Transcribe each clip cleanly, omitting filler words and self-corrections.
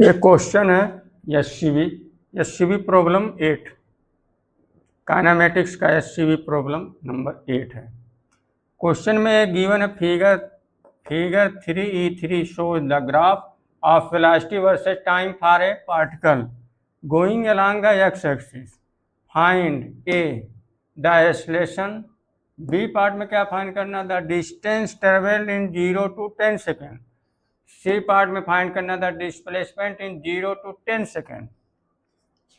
एक क्वेश्चन है SCB problem 8, kinematics का एससीबी प्रॉब्लम नंबर 8 है। क्वेश्चन में एक गिवन है figure 3E3 shows the graph of velocity versus time for a particle going along the x-axis. Find A the acceleration, B part में क्या find करना, the distance travelled in 0 to 10 second, C part में find करना the displacement in 0 to 10 second.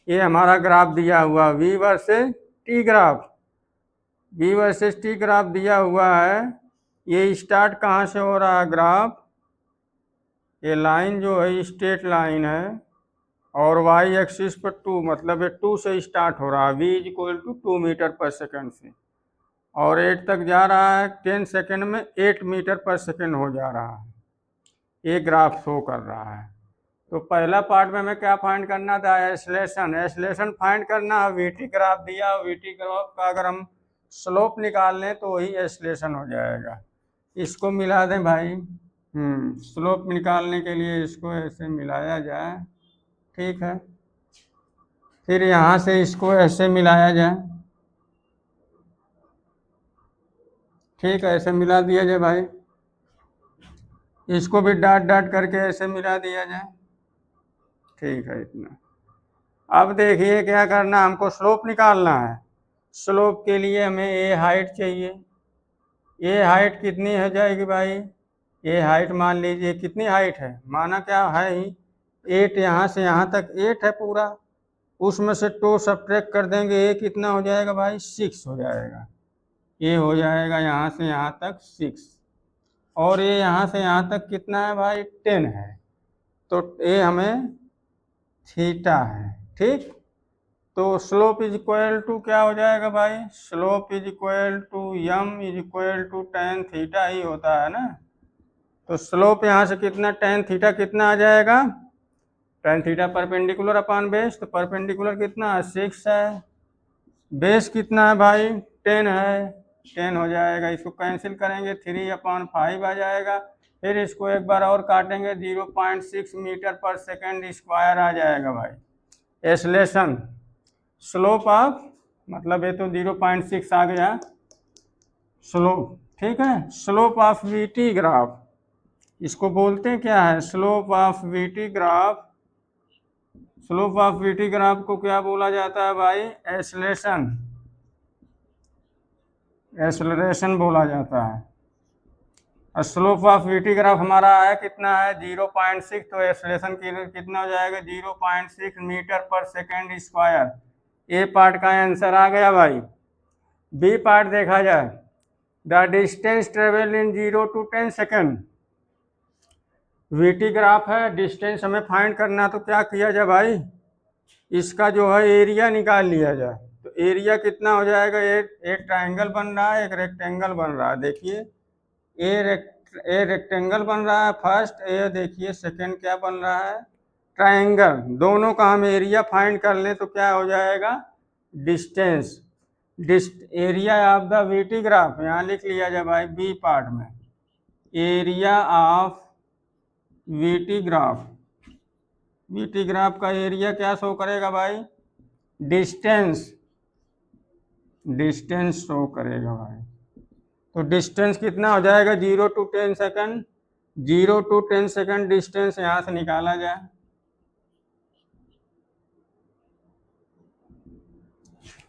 ये हमारा graph दिया हुआ V versus T graph दिया हुआ है। ये स्टार्ट कहाँ से हो रहा है ग्राफ, ये लाइन जो है स्ट्रेट लाइन है और वाई एक्सिस पर 2, मतलब ये 2 से स्टार्ट हो रहा है, V = 2 मीटर पर सेकेंड से, और 8 तक जा रहा है। 10 सेकेंड में 8 मीटर पर सेकेंड हो जा रहा है, ये ग्राफ शो कर रहा है। तो पहला पार्ट में हमें क्या फाइंड करना था, एसलेशन फाइंड करना है। वीटी ग्राफ दिया, वीटी ग्राफ का अगर हम स्लोप निकाल लें तो वही एसलेशन हो जाएगा। इसको मिला दें भाई, स्लोप निकालने के लिए इसको ऐसे मिलाया जाए, ठीक है। फिर यहाँ से इसको ऐसे मिलाया जाए, ठीक है, ऐसे मिला दिया जाए भाई। इसको भी डाट करके ऐसे मिला दिया जाए, ठीक है, इतना। अब देखिए क्या करना, हमको स्लोप निकालना है। स्लोप के लिए हमें ए हाइट चाहिए। ए हाइट कितनी हो जाएगी भाई, ए हाइट मान लीजिए कितनी हाइट है, माना क्या है ही 8, यहाँ से यहाँ तक 8 है पूरा, उसमें से 2 सब्ट्रैक्ट कर देंगे, ए कितना हो जाएगा भाई, 6 हो जाएगा। ये हो जाएगा यहाँ से यहाँ तक 6, और ये यहाँ से यहाँ तक कितना है भाई, 10 है। तो ये हमें थीटा है, ठीक। तो स्लोप इज इक्वल टू क्या हो जाएगा भाई, slope is equal to m is equal to tan theta ही होता है ना। तो स्लोप यहाँ से कितना, tan थीटा कितना आ जाएगा, tan theta perpendicular upon base, तो परपेंडिकुलर कितना है, 6 है। बेस कितना है भाई, 10 है, 10 हो जाएगा। इसको कैंसिल करेंगे, 3/5 आ जाएगा। फिर इसको एक बार और काटेंगे, 0.6 मीटर पर सेकेंड स्क्वायर आ जाएगा भाई। एसलेशन स्लोप ऑफ, मतलब ये तो 0.6 आ गया स्लोप, ठीक है। स्लोप ऑफ वीटी ग्राफ, इसको बोलते हैं क्या है, slope of VT graph. Slope of VT graph को क्या बोला जाता है भाई, एक्सेलरेशन बोला जाता है। और स्लोप ऑफ वीटी ग्राफ हमारा आया कितना है, 0.6, तो एक्सेलरेशन कितना हो जाएगा, 0.6 मीटर पर सेकेंड स्क्वायर। ए पार्ट का आंसर आ गया भाई। बी पार्ट देखा जाए, the distance travel in 0 to 10 second. VT graph है, डिस्टेंस हमें फाइंड करना, तो क्या किया जाए भाई, इसका जो है एरिया निकाल लिया जाए। तो एरिया कितना हो जाएगा, एक ट्रायंगल बन रहा है, एक रेक्टेंगल बन रहा है। देखिए ए रेक्टेंगल बन रहा है फर्स्ट, ए देखिए सेकंड क्या बन रहा है, ट्रायंगल। दोनों का हम एरिया फाइंड कर लें तो क्या हो जाएगा, distance. Area of the VT graph यहाँ लिख लिया जाए भाई, बी पार्ट में area of VT graph. VT graph का एरिया क्या शो करेगा भाई, डिस्टेंस शो करेगा भाई। तो डिस्टेंस कितना हो जाएगा, 0 to 10 second. 0 to 10 second distance यहाँ से निकाला जाए।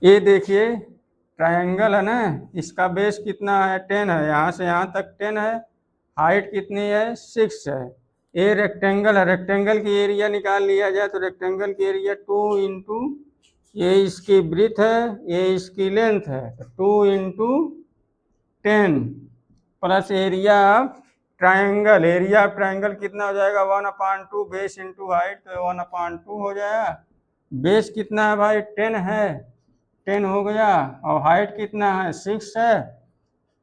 ये देखिए ट्रायंगल है ना, इसका बेस कितना है, 10 है, यहाँ से यहाँ तक 10 है, हाइट कितनी है, 6 है। ये रेक्टेंगल है, रेक्टेंगल की एरिया निकाल लिया जाए, तो रेक्टेंगल की एरिया 2 इंटू, ये इसकी ब्रीथ है, ये इसकी लेंथ है, तो 2 into 10 plus area of triangle. Area of triangle कितना हो जाएगा, 1/2 बेस इंटू हाइट, तो 1/2 हो जाएगा। बेस कितना है भाई, 10 है, 10 हो गया, और हाइट कितना है, 6 है।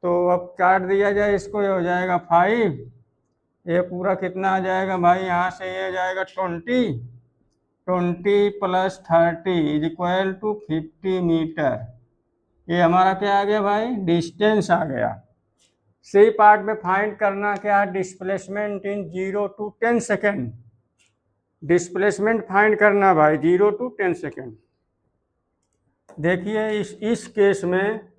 तो अब काट दिया जाए इसको, ये हो जाएगा 5, ये पूरा कितना आ जाएगा भाई, यहाँ से ये जाएगा 20 plus 30 is equal to 50 metre. ये हमारा क्या आ गया भाई, डिस्टेंस आ गया। सी पार्ट में फाइंड करना क्या, displacement in 0 to 10 second. Displacement find करना भाई 0 to 10 सेकेंड। देखिए इस केस में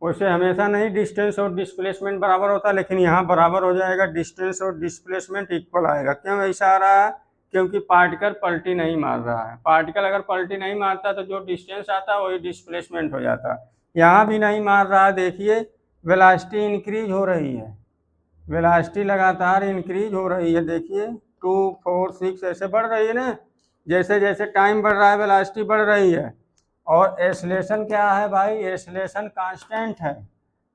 वैसे हमेशा नहीं डिस्टेंस और डिस्प्लेसमेंट बराबर होता, लेकिन यहाँ बराबर हो जाएगा, डिस्टेंस और डिस्प्लेसमेंट इक्वल आएगा। क्यों ऐसा आ रहा है? क्योंकि पार्टिकल पलटी नहीं मार रहा है। पार्टिकल अगर पलटी नहीं मारता तो जो डिस्टेंस आता है वही डिस्प्लेसमेंट हो जाता। यहाँ भी नहीं मार रहा, देखिए वेलोसिटी इंक्रीज हो रही है, वेलोसिटी लगातार इंक्रीज हो रही है। देखिए 2, 4, 6 ऐसे बढ़ रही है ना, जैसे जैसे टाइम बढ़ रहा है वेलोसिटी बढ़ रही है। और एक्सेलरेशन क्या है भाई? एक्सेलरेशन कांस्टेंट है,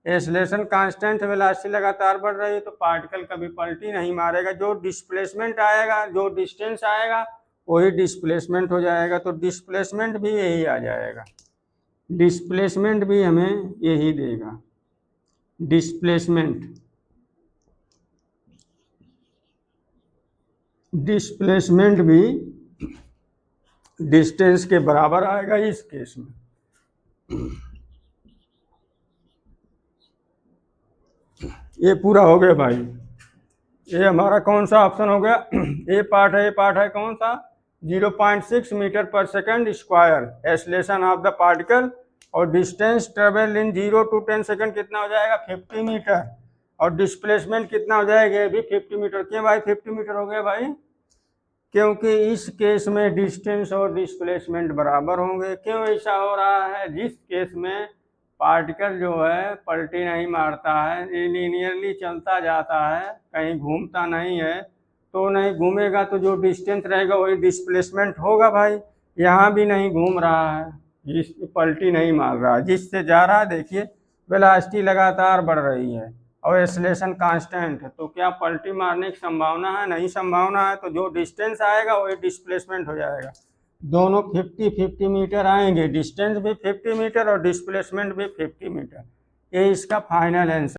एक्सेलरेशन कांस्टेंट, वेलोसिटी लगातार बढ़ रही है तो पार्टिकल कभी पलटी नहीं मारेगा। जो डिस्प्लेसमेंट आएगा, जो डिस्टेंस आएगा वही डिस्प्लेसमेंट हो जाएगा। तो डिस्प्लेसमेंट भी यही आ जाएगा, डिस्प्लेसमेंट भी हमें यही देगा। डिस्प्लेसमेंट भी डिस्टेंस के बराबर आएगा इस केस में। ये पूरा हो गया भाई। ये हमारा कौन सा ऑप्शन हो गया? ए पार्ट है, ये पार्ट है कौन सा? 0.6 metre per second square acceleration of the particle, और distance travel in 0 to 10 second कितना हो जाएगा? 50 मीटर। और डिस्प्लेसमेंट कितना हो जाएगा? ये भी 50 मीटर। क्यों भाई 50 मीटर हो गया भाई? क्योंकि इस केस में डिस्टेंस और डिस्प्लेसमेंट बराबर होंगे। क्यों ऐसा हो रहा है? जिस केस में पार्टिकल जो है पलटी नहीं मारता है, लीनियरली चलता जाता है, कहीं घूमता नहीं है, तो नहीं घूमेगा तो जो डिस्टेंस रहेगा वही डिस्प्लेसमेंट होगा भाई। यहाँ भी नहीं घूम रहा है, जिस पलटी नहीं मार रहा है, जिससे जा रहा है देखिए वेलोसिटी लगातार बढ़ रही है और एक्सेलरेशन कांस्टेंट है, तो क्या पलटी मारने की संभावना है? नहीं संभावना है। तो जो डिस्टेंस आएगा वही डिस्प्लेसमेंट हो जाएगा। दोनों 50-50 मीटर आएंगे, डिस्टेंस भी 50 मीटर और डिस्प्लेसमेंट भी 50 मीटर। ये इसका फाइनल आंसर।